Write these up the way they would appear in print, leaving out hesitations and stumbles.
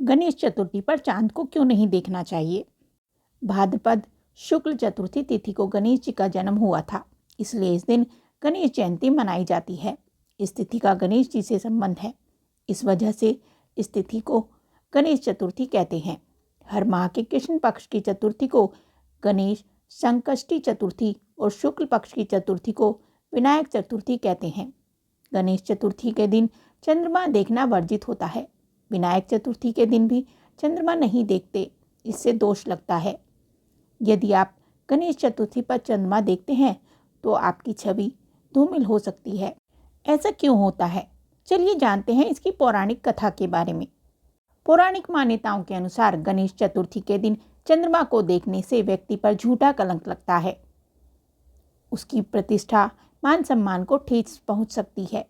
गणेश चतुर्थी पर चांद को क्यों नहीं देखना चाहिए? भाद्रपद शुक्ल चतुर्थी तिथि को गणेश जी का जन्म हुआ था, इसलिए इस दिन गणेश जयंती मनाई जाती है। इस तिथि का गणेश जी से संबंध है, इस वजह से इस तिथि को गणेश चतुर्थी कहते हैं। हर माह के कृष्ण पक्ष की चतुर्थी को गणेश संकष्टी चतुर्थी और शुक्ल पक्ष की चतुर्थी को विनायक चतुर्थी कहते हैं। गणेश चतुर्थी के दिन चंद्रमा देखना वर्जित होता है। विनायक चतुर्थी के दिन भी चंद्रमा नहीं देखते, इससे दोष लगता है। यदि आप गणेश चतुर्थी पर चंद्रमा देखते हैं तो आपकी छवि धूमिल हो सकती है। ऐसा क्यों होता है? चलिए जानते हैं इसकी पौराणिक कथा के बारे में। पौराणिक मान्यताओं के अनुसार गणेश चतुर्थी के दिन चंद्रमा को देखने से व्यक्ति पर झूठा कलंक लगता है। उसकी प्रतिष्ठा, मान सम्मान को ठेस पहुंच सकती है।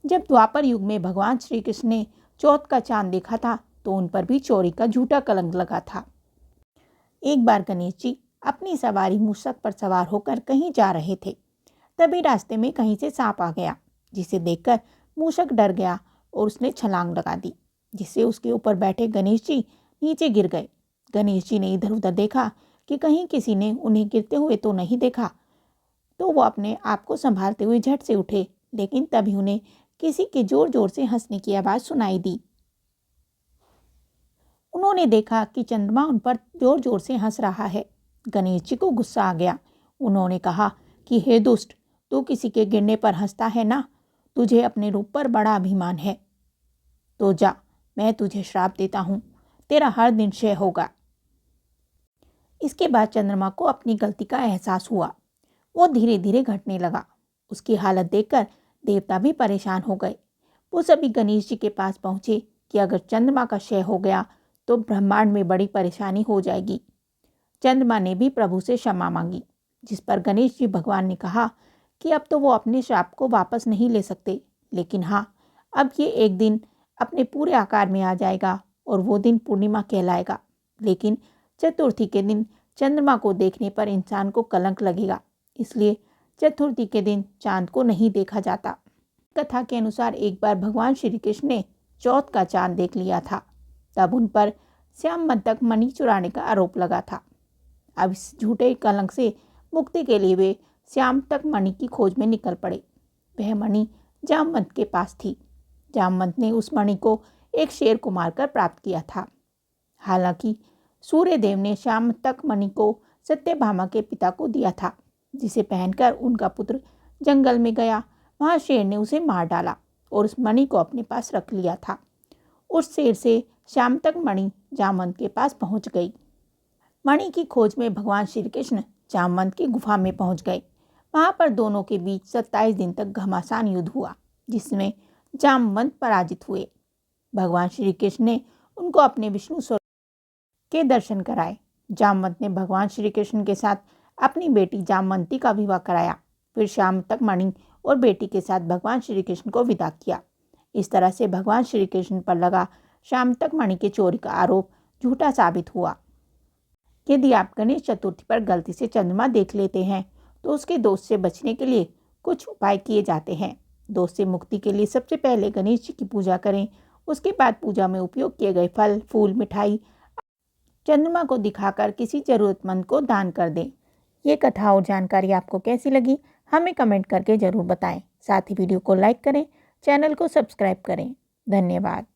जब द्वापर युग में भगवान श्री कृष्ण ने चौथ का चांद देखा था तो उन पर भी चोरी का झूठा कलंक लगा था। एक बार गणेश जी अपनी सवारी मूषक पर सवार होकर कहीं जा रहे थे। तभी रास्ते में कहीं से सांप आ गया, जिसे देखकर मूषक डर गया और उसने छलांग लगा दी, जिससे उसके ऊपर बैठे गणेश जी नीचे गिर गए। गणेश जी ने इधर उधर देखा कि कहीं किसी ने उन्हें गिरते हुए तो नहीं देखा, तो वो अपने आप को संभालते हुए झट से उठे, लेकिन तभी उन्हें किसी के जोर जोर से हंसने की आवाज़ सुनाई दी। उन्होंने देखा कि चंद्रमा उन पर जोर जोर से हंस रहा है। गणेश जी को गुस्सा आ गया। उन्होंने कहा कि हे दुष्ट, तू किसी के गिरने पर हंसता है ना? तुझे अपने रूप पर बड़ा अभिमान है। तो जा, मैं तुझे श्राप देता हूँ, तेरा हर दिन क्षय होगा। इसके बाद चंद्रमा को अपनी गलती का एहसास हुआ। वो धीरे धीरे घटने लगा। उसकी हालत देखकर देवता भी परेशान हो गए। वो सभी गणेश जी के पास पहुंचे कि अगर चंद्रमा का क्षय हो गया तो ब्रह्मांड में बड़ी परेशानी हो जाएगी। चंद्रमा ने भी प्रभु से क्षमा मांगी, जिस पर गणेश जी भगवान ने कहा कि अब तो वो अपने श्राप को वापस नहीं ले सकते, लेकिन हाँ, अब ये एक दिन अपने पूरे आकार में आ जाएगा और वो दिन पूर्णिमा कहलाएगा। लेकिन चतुर्थी के दिन चंद्रमा को देखने पर इंसान को कलंक लगेगा, इसलिए चतुर्थी के दिन चांद को नहीं देखा जाता। कथा के अनुसार एक बार भगवान श्री कृष्ण ने चौथ का चांद देख लिया था। तब उन पर श्याम मस्तक मणि चुराने का आरोप लगा था। अब इस झूठे कलंक से मुक्ति के लिए वे श्यामतक मणि की खोज में निकल पड़े। वह मणि जामवंत के पास थी। जामवंत ने उस मणि को एक शेर को मारकर प्राप्त किया था। हालांकि सूर्यदेव ने श्यामतक मणि को सत्यभामा के पिता को दिया था, जिसे पहनकर उनका पुत्र जंगल में गया। वहां शेर ने उसे मार डाला और उस मणि को अपने पास रख लिया था। उस शेर से श्यामतक मणि जामवंत के पास पहुंच गई। मणि की खोज में भगवान श्री कृष्ण जामवंत की गुफा में पहुंच गए। वहां पर दोनों के बीच 27 दिन तक घमासान युद्ध हुआ, जिसमें जामवंत पराजित हुए। भगवान श्री कृष्ण ने उनको अपने विष्णु स्वरूप के दर्शन कराए। जामवंत ने भगवान श्री कृष्ण के साथ अपनी बेटी जामवंती का विवाह कराया। फिर श्यामतक मणि और बेटी के साथ भगवान श्री कृष्ण को विदा किया। इस तरह से भगवान श्री कृष्ण पर लगा श्यामतक मणि के चोरी का आरोप झूठा साबित हुआ। यदि आप गणेश चतुर्थी पर गलती से चंद्रमा देख लेते हैं तो उसके दोष से बचने के लिए कुछ उपाय किए जाते हैं। दोष से मुक्ति के लिए सबसे पहले गणेश जी की पूजा करें। उसके बाद पूजा में उपयोग किए गए फल, फूल, मिठाई चंद्रमा को दिखाकर किसी जरूरतमंद को दान कर दें। ये कथा और जानकारी आपको कैसी लगी हमें कमेंट करके ज़रूर बताएं। साथ ही वीडियो को लाइक करें, चैनल को सब्सक्राइब करें। धन्यवाद।